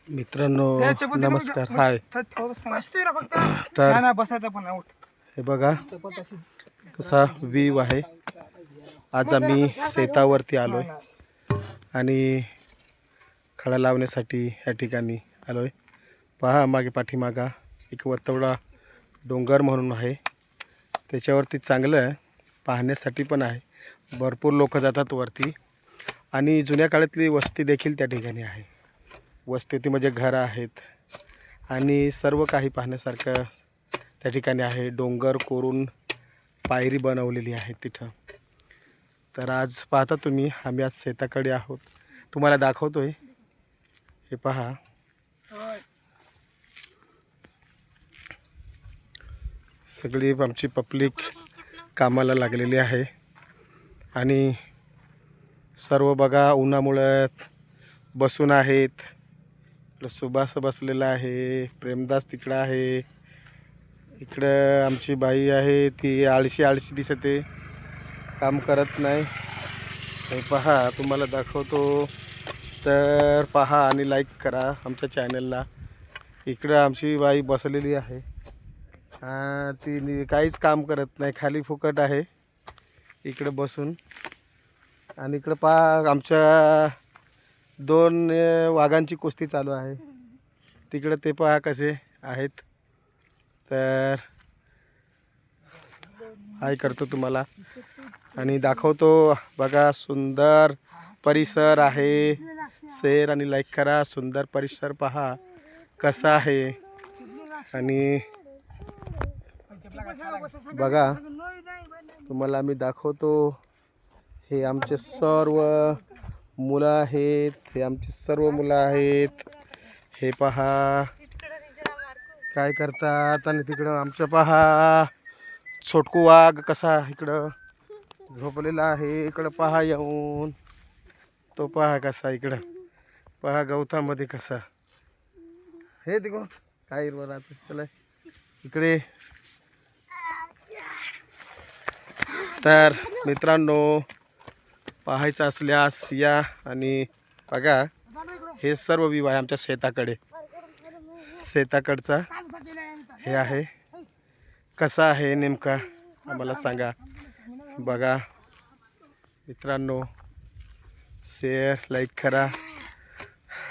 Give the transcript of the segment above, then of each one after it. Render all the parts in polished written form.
मित्रांनो नमस्कार. हाय. तर हे बघा कसा व्ह्यू आहे. आज आम्ही शेतावरती आलोय आणि खडा लावण्यासाठी या ठिकाणी आलोय. पहा मागे पाठीमागा एक वतवडा डोंगर म्हणून आहे. त्याच्यावरती चांगलं पाहण्यासाठी पण आहे. भरपूर लोक जातात वरती आणि जुन्या काळातली वस्ती देखील त्या ठिकाणी आहे. वस्ती म्हणजे घरं आहेत आणि सर्व काही पाहण्यासारखं त्या ठिकाणी आहे. डोंगर कोरून पायरी बनवलेली आहे तिथं. तर आज पाहता तुम्ही आम्ही आज शेताकडे आहोत. तुम्हाला दाखवतोय. हे पहा सगळी आमची पब्लिक कामाला लागलेली आहे आणि सर्व बघा उन्हामुळे बसून आहेत. सुभाष बसलेला आहे, प्रेमदास तिकडं आहे, इकडं आमची बाई आहे ती आळशी दिसते, काम करत नाही. हे पहा तुम्हाला दाखवतो. तर पहा आणि लाईक करा आमच्या चॅनलला. इकडं आमची बाई बसलेली आहे. ती काहीच काम करत नाही, खाली फुकट आहे इकडं बसून. आणि इकडं पहा आमच्या 2 वाघांची कुस्ती चालू आहे. तिकडं ते पहा कसे आहेत. तर हाय करतो तुम्हाला आणि दाखवतो. बघा सुंदर परिसर आहे. शेअर आणि लाईक करा. सुंदर परिसर पहा कसा आहे. आणि बघा तुम्हाला आम्ही दाखवतो. हे आमचे सर्व मुलं आहेत. हे आमची सर्व मुलं आहेत. हे पहा काय करतात. आणि तिकडं आमचं पहा छोटकू वाघ कसा इकडं झोपलेला आहे. इकडं पहा येऊन तो पहा कसा इकडं पहा गवतामध्ये कसा. हे देखो काय राहत चला इकडे. तर मित्रांनो पाहायचं असल्यास या आणि बघा. हे सर्व व्ह्यू आहे आमच्या शेताकडचा हे आहे. कसा आहे नेमका आम्हाला सांगा. बघा मित्रांनो शेअर लाईक करा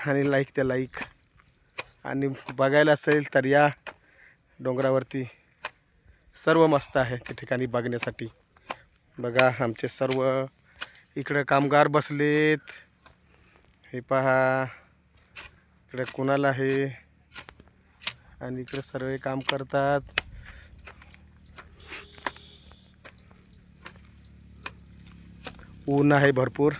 आणि लाईक त्या लाईक. आणि बघायला असेल तर या डोंगरावरती सर्व मस्त आहे त्या ठिकाणी बघण्यासाठी. बघा आमचे सर्व इकडे कामगार बसलेत. हे पहा इकडे कुणाला आहे आणि इकडे सर्व काम करतात. ऊन आहे भरपूर.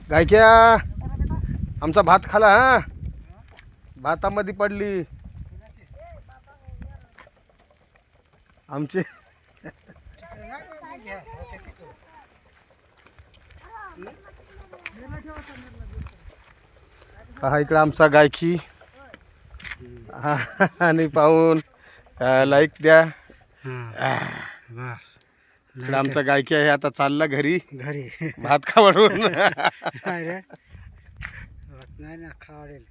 गायक्या आमचा भात खाला. हा भातामध्ये पडली आमचे. हा इकडं आमचा गायकी. आणि पाहून लाईक द्या. बस आमचा गायकी आहे. आता चालला घरी भात खावडून. नाही ना खावडेल.